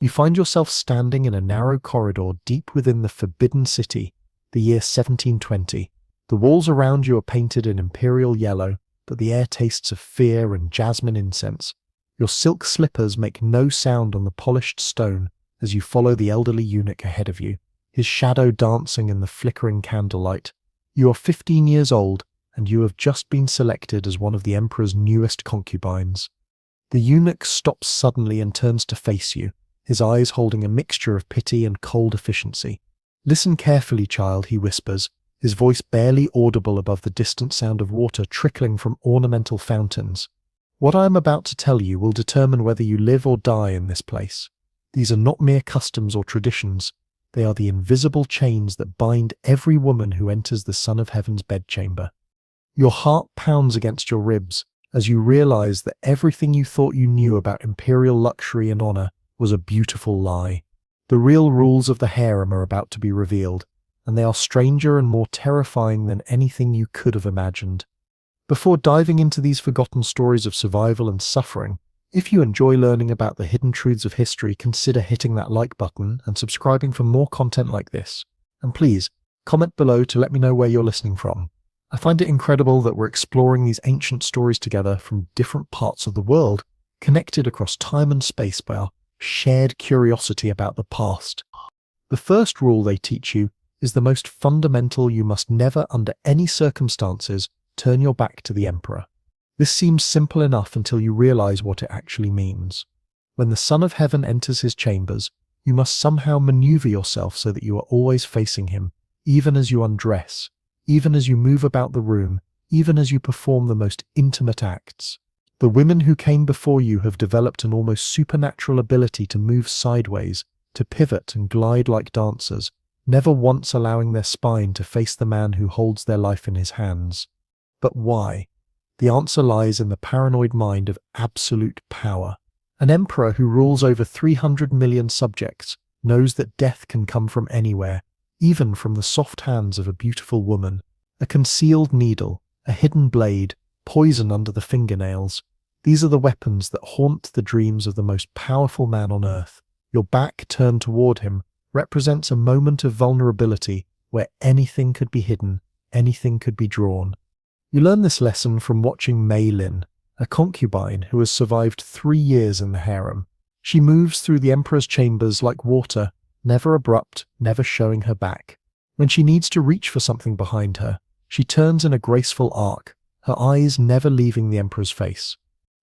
You find yourself standing in a narrow corridor deep within the Forbidden City, the year 1720. The walls around you are painted in imperial yellow, but the air tastes of fear and jasmine incense. Your silk slippers make no sound on the polished stone as you follow the elderly eunuch ahead of you, his shadow dancing in the flickering candlelight. You are 15 years old, and you have just been selected as one of the emperor's newest concubines. The eunuch stops suddenly and turns to face you, his eyes holding a mixture of pity and cold efficiency. "Listen carefully, child," he whispers, his voice barely audible above the distant sound of water trickling from ornamental fountains. "What I am about to tell you will determine whether you live or die in this place. These are not mere customs or traditions. They are the invisible chains that bind every woman who enters the Son of Heaven's bedchamber." Your heart pounds against your ribs as you realize that everything you thought you knew about imperial luxury and honor was a beautiful lie. The real rules of the harem are about to be revealed, and they are stranger and more terrifying than anything you could have imagined. Before diving into these forgotten stories of survival and suffering, if you enjoy learning about the hidden truths of history, consider hitting that like button and subscribing for more content like this. And please, comment below to let me know where you're listening from. I find it incredible that we're exploring these ancient stories together from different parts of the world, connected across time and space by our shared curiosity about the past. The first rule they teach you is the most fundamental: you must never, under any circumstances, turn your back to the emperor. This seems simple enough until you realize what it actually means. When the Son of Heaven enters his chambers, you must somehow maneuver yourself so that you are always facing him, even as you undress, even as you move about the room, even as you perform the most intimate acts. The women who came before you have developed an almost supernatural ability to move sideways, to pivot and glide like dancers, never once allowing their spine to face the man who holds their life in his hands. But why? The answer lies in the paranoid mind of absolute power. An emperor who rules over 300 million subjects knows that death can come from anywhere, even from the soft hands of a beautiful woman. A concealed needle, a hidden blade, poison under the fingernails. These are the weapons that haunt the dreams of the most powerful man on earth. Your back turned toward him represents a moment of vulnerability where anything could be hidden, anything could be drawn. You learn this lesson from watching Mei Lin, a concubine who has survived 3 years in the harem. She moves through the emperor's chambers like water, never abrupt, never showing her back. When she needs to reach for something behind her, she turns in a graceful arc, her eyes never leaving the emperor's face.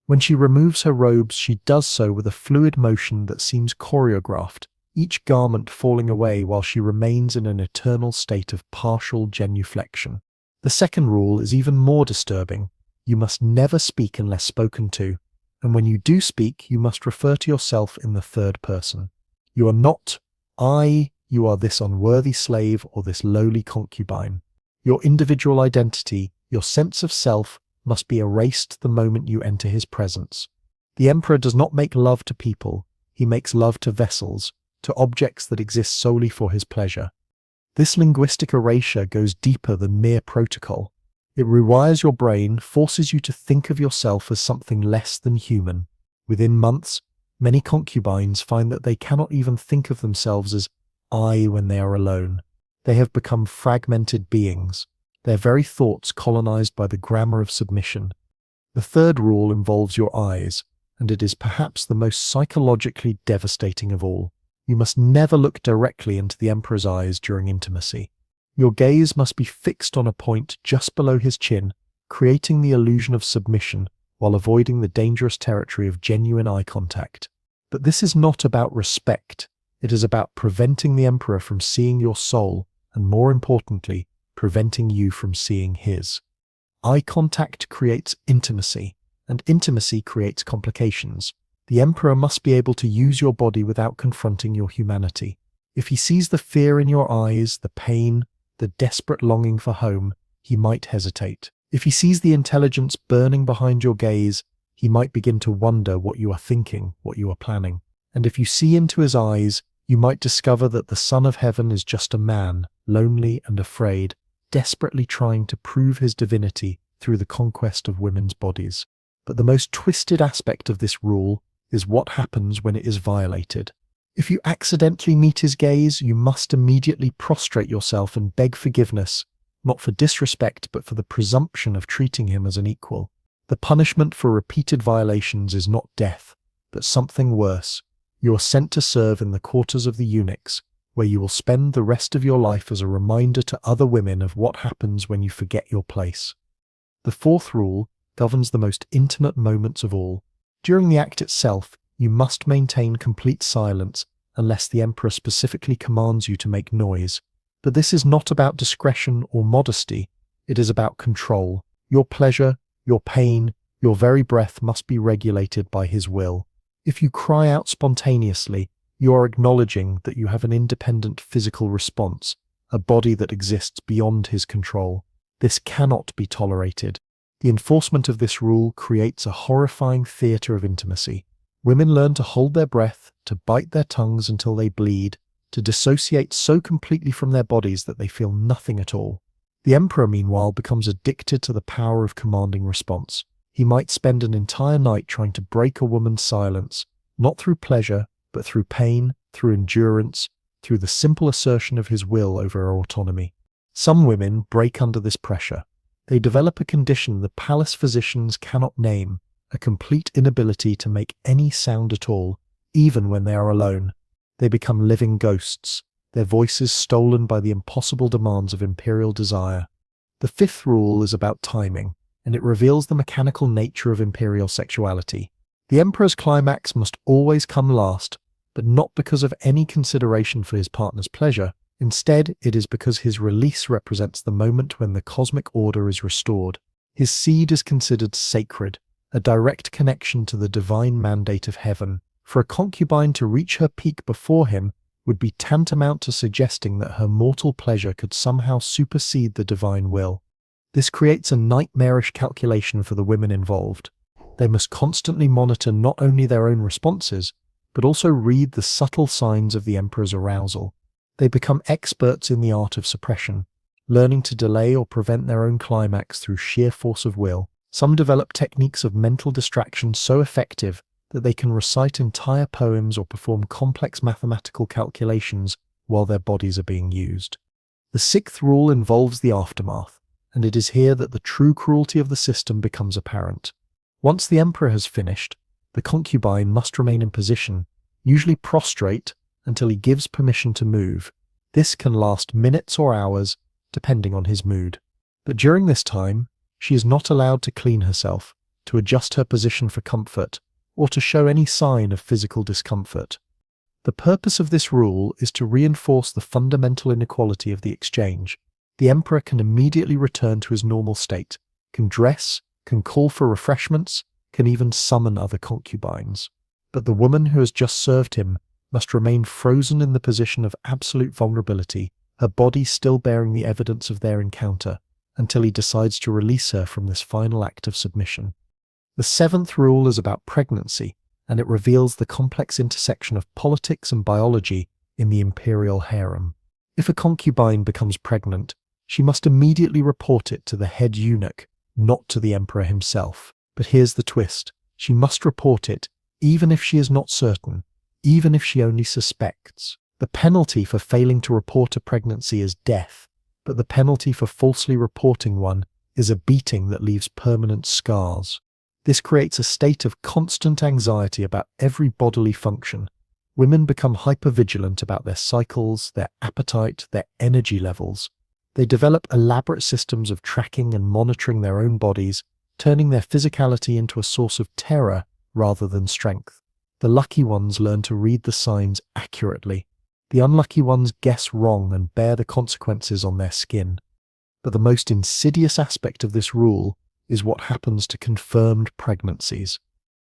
When she removes her robes, she does so with a fluid motion that seems choreographed, each garment falling away while she remains in an eternal state of partial genuflection. The second rule is even more disturbing. You must never speak unless spoken to, and when you do speak, you must refer to yourself in the third person. You are not I, you are this unworthy slave or this lowly concubine. Your individual identity, your sense of self, must be erased the moment you enter his presence. The emperor does not make love to people, he makes love to vessels, to objects that exist solely for his pleasure. This linguistic erasure goes deeper than mere protocol. It rewires your brain, forces you to think of yourself as something less than human. Within months, many concubines find that they cannot even think of themselves as I when they are alone. They have become fragmented beings, their very thoughts colonized by the grammar of submission. The third rule involves your eyes, and it is perhaps the most psychologically devastating of all. You must never look directly into the emperor's eyes during intimacy. Your gaze must be fixed on a point just below his chin, creating the illusion of submission while avoiding the dangerous territory of genuine eye contact. But this is not about respect. It is about preventing the emperor from seeing your soul, and more importantly, preventing you from seeing his. Eye contact creates intimacy, and intimacy creates complications. The emperor must be able to use your body without confronting your humanity. If he sees the fear in your eyes, the pain, the desperate longing for home, he might hesitate. If he sees the intelligence burning behind your gaze, he might begin to wonder what you are thinking, what you are planning. And if you see into his eyes, you might discover that the Son of Heaven is just a man, lonely and afraid, desperately trying to prove his divinity through the conquest of women's bodies. But the most twisted aspect of this rule is what happens when it is violated. If you accidentally meet his gaze, you must immediately prostrate yourself and beg forgiveness, not for disrespect but for the presumption of treating him as an equal. The punishment for repeated violations is not death, but something worse. You are sent to serve in the quarters of the eunuchs, where you will spend the rest of your life as a reminder to other women of what happens when you forget your place. The fourth rule governs the most intimate moments of all. During the act itself, you must maintain complete silence unless the emperor specifically commands you to make noise. But this is not about discretion or modesty. It is about control. Your pleasure, your pain, your very breath must be regulated by his will. If you cry out spontaneously, you are acknowledging that you have an independent physical response, a body that exists beyond his control. This cannot be tolerated. The enforcement of this rule creates a horrifying theatre of intimacy. Women learn to hold their breath, to bite their tongues until they bleed, to dissociate so completely from their bodies that they feel nothing at all. The emperor, meanwhile, becomes addicted to the power of commanding response. He might spend an entire night trying to break a woman's silence, not through pleasure, but through pain, through endurance, through the simple assertion of his will over her autonomy. Some women break under this pressure. They develop a condition the palace physicians cannot name, a complete inability to make any sound at all, even when they are alone. They become living ghosts, their voices stolen by the impossible demands of imperial desire. The fifth rule is about timing, and it reveals the mechanical nature of imperial sexuality. The emperor's climax must always come last, but not because of any consideration for his partner's pleasure. Instead, it is because his release represents the moment when the cosmic order is restored. His seed is considered sacred, a direct connection to the divine mandate of heaven. For a concubine to reach her peak before him would be tantamount to suggesting that her mortal pleasure could somehow supersede the divine will. This creates a nightmarish calculation for the women involved. They must constantly monitor not only their own responses, but also read the subtle signs of the emperor's arousal. They become experts in the art of suppression, learning to delay or prevent their own climax through sheer force of will. Some develop techniques of mental distraction so effective that they can recite entire poems or perform complex mathematical calculations while their bodies are being used. The sixth rule involves the aftermath, and it is here that the true cruelty of the system becomes apparent. Once the emperor has finished, the concubine must remain in position, usually prostrate, until he gives permission to move. This can last minutes or hours, depending on his mood. But during this time, she is not allowed to clean herself, to adjust her position for comfort, or to show any sign of physical discomfort. The purpose of this rule is to reinforce the fundamental inequality of the exchange. The emperor can immediately return to his normal state, can dress, can call for refreshments, can even summon other concubines. But the woman who has just served him must remain frozen in the position of absolute vulnerability, her body still bearing the evidence of their encounter, until he decides to release her from this final act of submission. The seventh rule is about pregnancy, and it reveals the complex intersection of politics and biology in the Imperial Harem. If a concubine becomes pregnant, she must immediately report it to the head eunuch, not to the emperor himself. But here's the twist. She must report it, even if she is not certain, even if she only suspects. The penalty for failing to report a pregnancy is death, but the penalty for falsely reporting one is a beating that leaves permanent scars. This creates a state of constant anxiety about every bodily function. Women become hypervigilant about their cycles, their appetite, their energy levels. They develop elaborate systems of tracking and monitoring their own bodies, turning their physicality into a source of terror rather than strength. The lucky ones learn to read the signs accurately. The unlucky ones guess wrong and bear the consequences on their skin. But the most insidious aspect of this rule is what happens to confirmed pregnancies.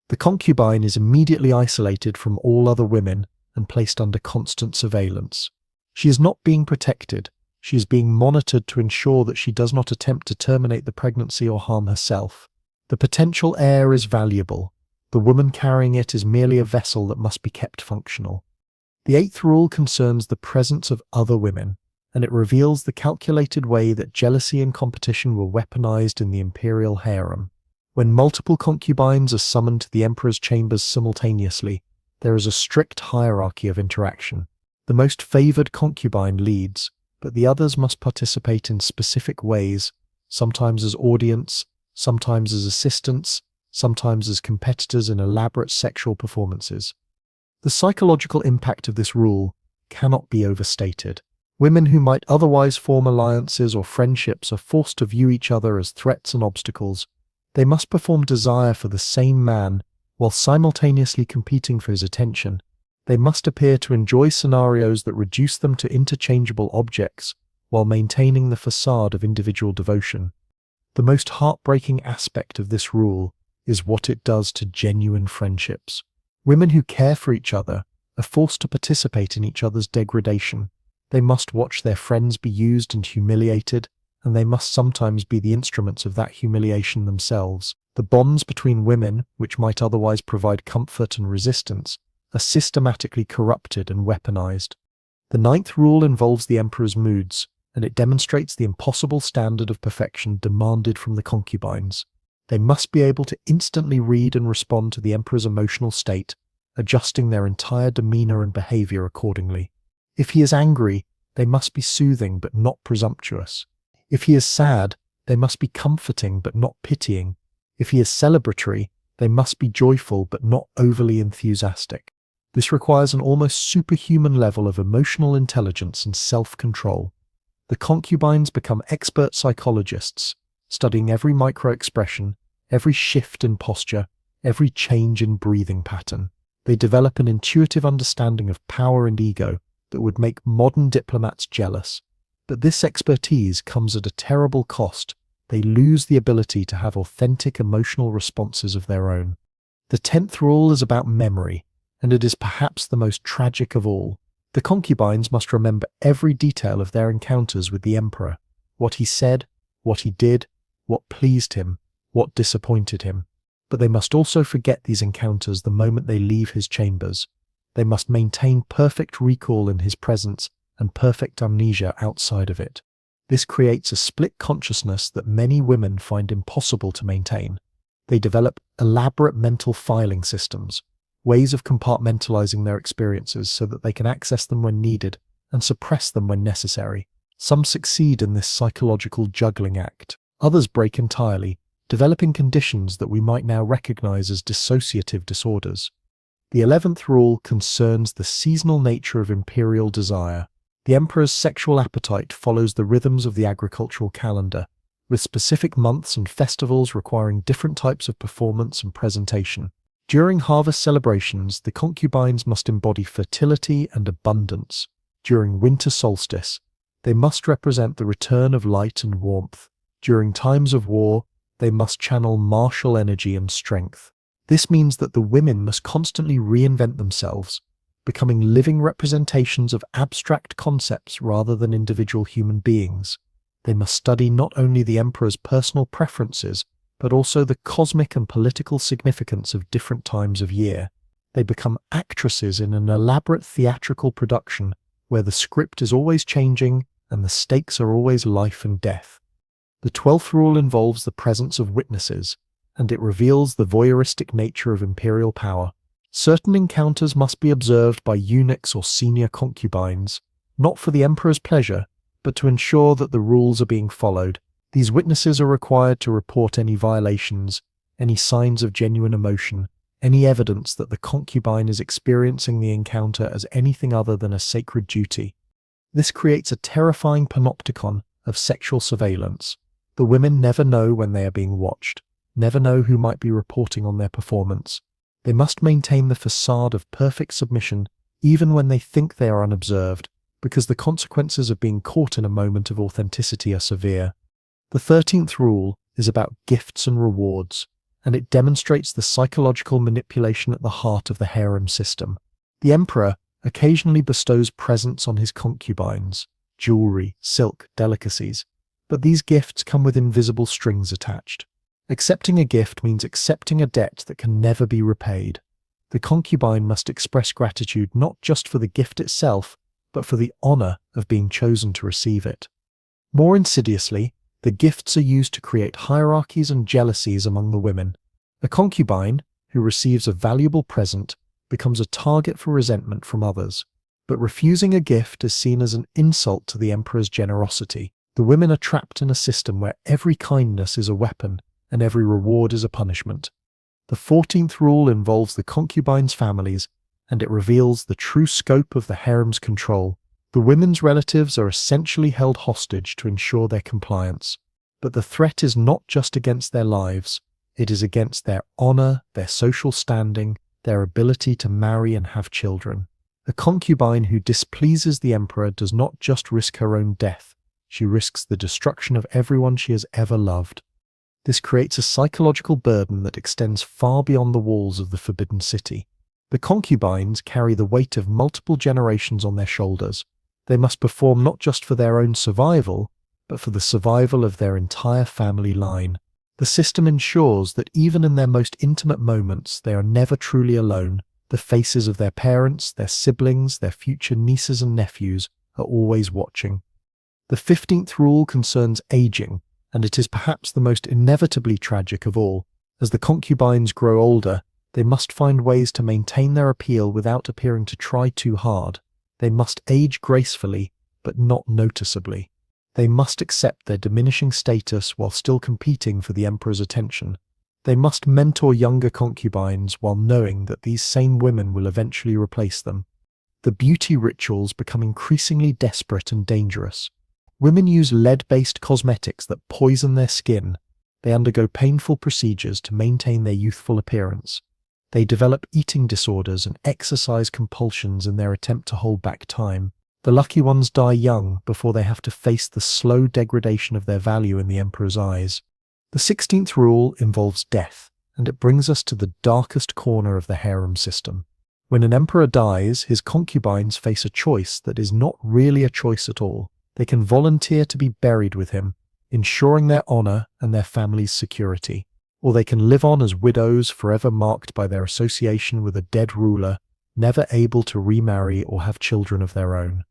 The concubine is immediately isolated from all other women and placed under constant surveillance. She is not being protected. She is being monitored to ensure that she does not attempt to terminate the pregnancy or harm herself. The potential heir is valuable. The woman carrying it is merely a vessel that must be kept functional. The eighth rule concerns the presence of other women, and it reveals the calculated way that jealousy and competition were weaponized in the Imperial Harem. When multiple concubines are summoned to the emperor's chambers simultaneously, There is a strict hierarchy of interaction. The most favored concubine leads, but the others must participate in specific ways, sometimes as audience, sometimes as assistants, sometimes as competitors in elaborate sexual performances. The psychological impact of this rule cannot be overstated. Women who might otherwise form alliances or friendships are forced to view each other as threats and obstacles. They must perform desire for the same man while simultaneously competing for his attention. They must appear to enjoy scenarios that reduce them to interchangeable objects while maintaining the facade of individual devotion. The most heartbreaking aspect of this rule is what it does to genuine friendships. Women who care for each other are forced to participate in each other's degradation. They must watch their friends be used and humiliated, and they must sometimes be the instruments of that humiliation themselves. The bonds between women, which might otherwise provide comfort and resistance, are systematically corrupted and weaponized. The 9th rule involves the emperor's moods, and it demonstrates the impossible standard of perfection demanded from the concubines. They must be able to instantly read and respond to the emperor's emotional state, adjusting their entire demeanor and behavior accordingly. If he is angry, they must be soothing but not presumptuous. If he is sad, they must be comforting but not pitying. If he is celebratory, they must be joyful but not overly enthusiastic. This requires an almost superhuman level of emotional intelligence and self-control. The concubines become expert psychologists, studying every micro-expression, every shift in posture, every change in breathing pattern. They develop an intuitive understanding of power and ego that would make modern diplomats jealous. But this expertise comes at a terrible cost. They lose the ability to have authentic emotional responses of their own. The 10th rule is about memory, and it is perhaps the most tragic of all. The concubines must remember every detail of their encounters with the emperor, what he said, what he did, what pleased him, what disappointed him. But they must also forget these encounters the moment they leave his chambers. They must maintain perfect recall in his presence and perfect amnesia outside of it. This creates a split consciousness that many women find impossible to maintain. They develop elaborate mental filing systems, ways of compartmentalizing their experiences so that they can access them when needed and suppress them when necessary. Some succeed in this psychological juggling act. Others break entirely, developing conditions that we might now recognize as dissociative disorders. The 11th rule concerns the seasonal nature of imperial desire. The emperor's sexual appetite follows the rhythms of the agricultural calendar, with specific months and festivals requiring different types of performance and presentation. During harvest celebrations, the concubines must embody fertility and abundance. During winter solstice, they must represent the return of light and warmth. During times of war, they must channel martial energy and strength. This means that the women must constantly reinvent themselves, becoming living representations of abstract concepts rather than individual human beings. They must study not only the emperor's personal preferences, but also the cosmic and political significance of different times of year. They become actresses in an elaborate theatrical production where the script is always changing and the stakes are always life and death. The 12th rule involves the presence of witnesses, and it reveals the voyeuristic nature of imperial power. Certain encounters must be observed by eunuchs or senior concubines, not for the emperor's pleasure, but to ensure that the rules are being followed. These witnesses are required to report any violations, any signs of genuine emotion, any evidence that the concubine is experiencing the encounter as anything other than a sacred duty. This creates a terrifying panopticon of sexual surveillance. The women never know when they are being watched, never know who might be reporting on their performance. They must maintain the facade of perfect submission even when they think they are unobserved, because the consequences of being caught in a moment of authenticity are severe. The 13th rule is about gifts and rewards, and it demonstrates the psychological manipulation at the heart of the harem system. The emperor occasionally bestows presents on his concubines, jewelry, silk, delicacies, but these gifts come with invisible strings attached. Accepting a gift means accepting a debt that can never be repaid. The concubine must express gratitude not just for the gift itself, but for the honor of being chosen to receive it. More insidiously, the gifts are used to create hierarchies and jealousies among the women. A concubine, who receives a valuable present, becomes a target for resentment from others. But refusing a gift is seen as an insult to the emperor's generosity. The women are trapped in a system where every kindness is a weapon and every reward is a punishment. The 14th rule involves the concubines' families, and it reveals the true scope of the harem's control. The women's relatives are essentially held hostage to ensure their compliance. But the threat is not just against their lives, it is against their honor, their social standing, their ability to marry and have children. A concubine who displeases the emperor does not just risk her own death, she risks the destruction of everyone she has ever loved. This creates a psychological burden that extends far beyond the walls of the Forbidden City. The concubines carry the weight of multiple generations on their shoulders. They must perform not just for their own survival, but for the survival of their entire family line. The system ensures that even in their most intimate moments, they are never truly alone. The faces of their parents, their siblings, their future nieces and nephews are always watching. The 15th rule concerns aging, and it is perhaps the most inevitably tragic of all. As the concubines grow older, they must find ways to maintain their appeal without appearing to try too hard. They must age gracefully, but not noticeably. They must accept their diminishing status while still competing for the emperor's attention. They must mentor younger concubines while knowing that these same women will eventually replace them. The beauty rituals become increasingly desperate and dangerous. Women use lead-based cosmetics that poison their skin. They undergo painful procedures to maintain their youthful appearance. They develop eating disorders and exercise compulsions in their attempt to hold back time. The lucky ones die young before they have to face the slow degradation of their value in the emperor's eyes. The 16th rule involves death, and it brings us to the darkest corner of the harem system. When an emperor dies, his concubines face a choice that is not really a choice at all. They can volunteer to be buried with him, ensuring their honor and their family's security. Or they can live on as widows, forever marked by their association with a dead ruler, never able to remarry or have children of their own.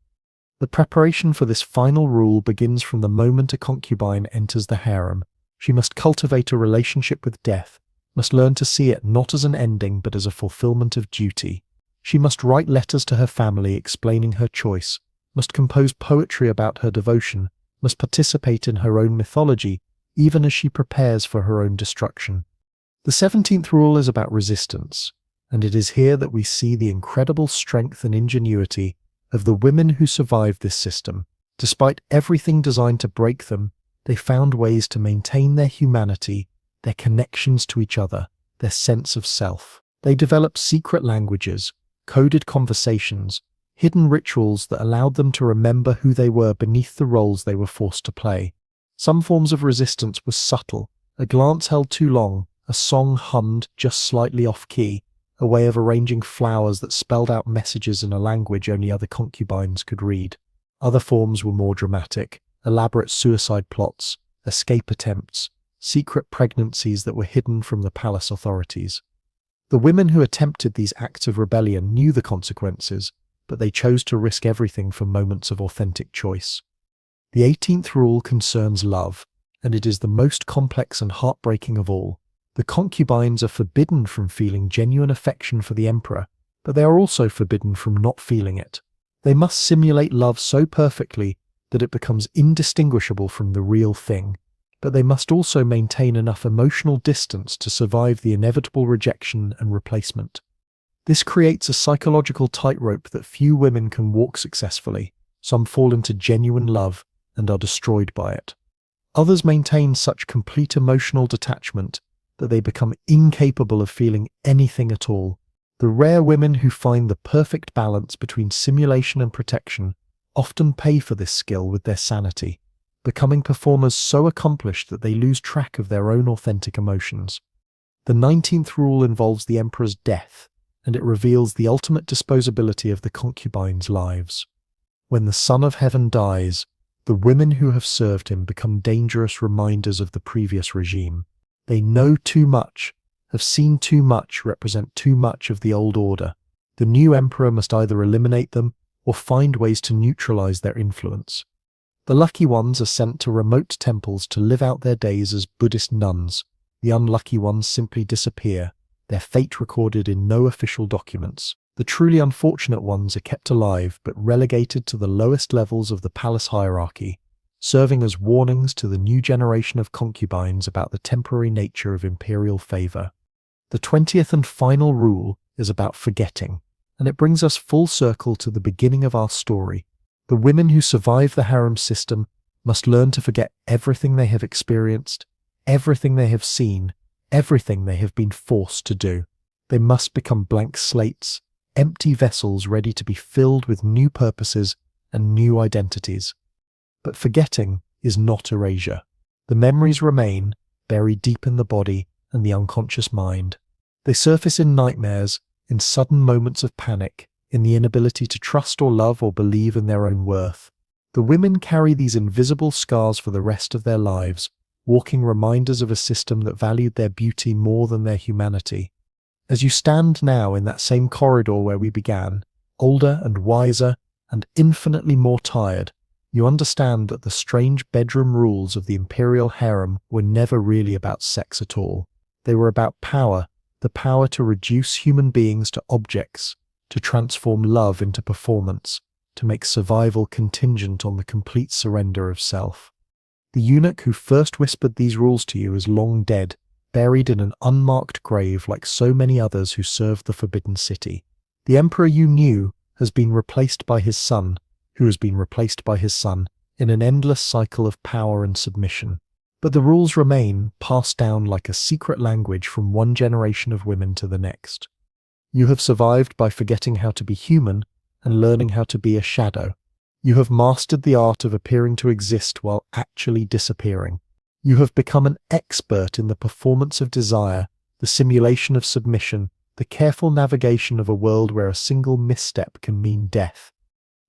The preparation for this final rule begins from the moment a concubine enters the harem. She must cultivate a relationship with death, must learn to see it not as an ending but as a fulfillment of duty. She must write letters to her family explaining her choice, must compose poetry about her devotion, must participate in her own mythology, even as she prepares for her own destruction. The 17th rule is about resistance, and it is here that we see the incredible strength and ingenuity of the women who survived this system. Despite everything designed to break them, they found ways to maintain their humanity, their connections to each other, their sense of self. They developed secret languages, coded conversations, hidden rituals that allowed them to remember who they were beneath the roles they were forced to play. Some forms of resistance were subtle, a glance held too long, a song hummed just slightly off-key, a way of arranging flowers that spelled out messages in a language only other concubines could read. Other forms were more dramatic, elaborate suicide plots, escape attempts, secret pregnancies that were hidden from the palace authorities. The women who attempted these acts of rebellion knew the consequences, but they chose to risk everything for moments of authentic choice. The 18th rule concerns love, and it is the most complex and heartbreaking of all. The concubines are forbidden from feeling genuine affection for the emperor, but they are also forbidden from not feeling it. They must simulate love so perfectly that it becomes indistinguishable from the real thing, but they must also maintain enough emotional distance to survive the inevitable rejection and replacement. This creates a psychological tightrope that few women can walk successfully. Some fall into genuine love and are destroyed by it. Others maintain such complete emotional detachment that they become incapable of feeling anything at all. The rare women who find the perfect balance between simulation and protection often pay for this skill with their sanity, becoming performers so accomplished that they lose track of their own authentic emotions. The 19th rule involves the emperor's death, and it reveals the ultimate disposability of the concubines' lives. When the Son of Heaven dies, the women who have served him become dangerous reminders of the previous regime. They know too much, have seen too much, represent too much of the old order. The new emperor must either eliminate them or find ways to neutralize their influence. The lucky ones are sent to remote temples to live out their days as Buddhist nuns. The unlucky ones simply disappear, their fate recorded in no official documents. The truly unfortunate ones are kept alive but relegated to the lowest levels of the palace hierarchy, serving as warnings to the new generation of concubines about the temporary nature of imperial favor. The 20th and final rule is about forgetting, and it brings us full circle to the beginning of our story. The women who survive the harem system must learn to forget everything they have experienced, everything they have seen, everything they have been forced to do. They must become blank slates, empty vessels ready to be filled with new purposes and new identities. But forgetting is not erasure. The memories remain, buried deep in the body and the unconscious mind. They surface in nightmares, in sudden moments of panic, in the inability to trust or love or believe in their own worth. The women carry these invisible scars for the rest of their lives, walking reminders of a system that valued their beauty more than their humanity. As you stand now in that same corridor where we began, older and wiser and infinitely more tired, you understand that the strange bedroom rules of the Imperial Harem were never really about sex at all. They were about power, the power to reduce human beings to objects, to transform love into performance, to make survival contingent on the complete surrender of self. The eunuch who first whispered these rules to you is long dead, buried in an unmarked grave like so many others who served the Forbidden City. The emperor you knew has been replaced by his son, who has been replaced by his son, in an endless cycle of power and submission. But the rules remain, passed down like a secret language from one generation of women to the next. You have survived by forgetting how to be human and learning how to be a shadow. You have mastered the art of appearing to exist while actually disappearing. You have become an expert in the performance of desire, the simulation of submission, the careful navigation of a world where a single misstep can mean death.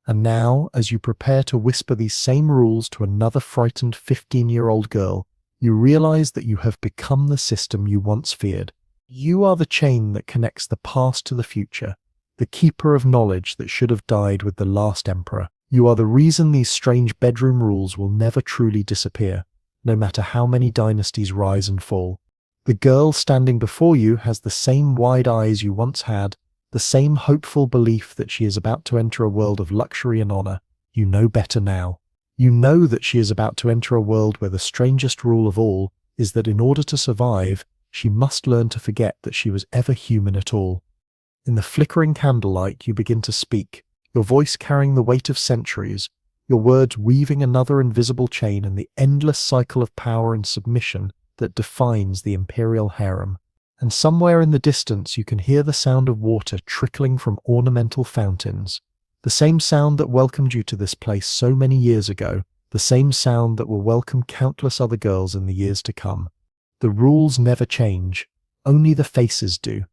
And now, as you prepare to whisper these same rules to another frightened 15-year-old girl, you realize that you have become the system you once feared. You are the chain that connects the past to the future, the keeper of knowledge that should have died with the last emperor. You are the reason these strange bedroom rules will never truly disappear, no matter how many dynasties rise and fall. The girl standing before you has the same wide eyes you once had, the same hopeful belief that she is about to enter a world of luxury and honor. You know better now. You know that she is about to enter a world where the strangest rule of all is that in order to survive, she must learn to forget that she was ever human at all. In the flickering candlelight, you begin to speak, your voice carrying the weight of centuries, your words weaving another invisible chain in the endless cycle of power and submission that defines the Imperial Harem. And somewhere in the distance you can hear the sound of water trickling from ornamental fountains, the same sound that welcomed you to this place so many years ago, the same sound that will welcome countless other girls in the years to come. The rules never change, only the faces do.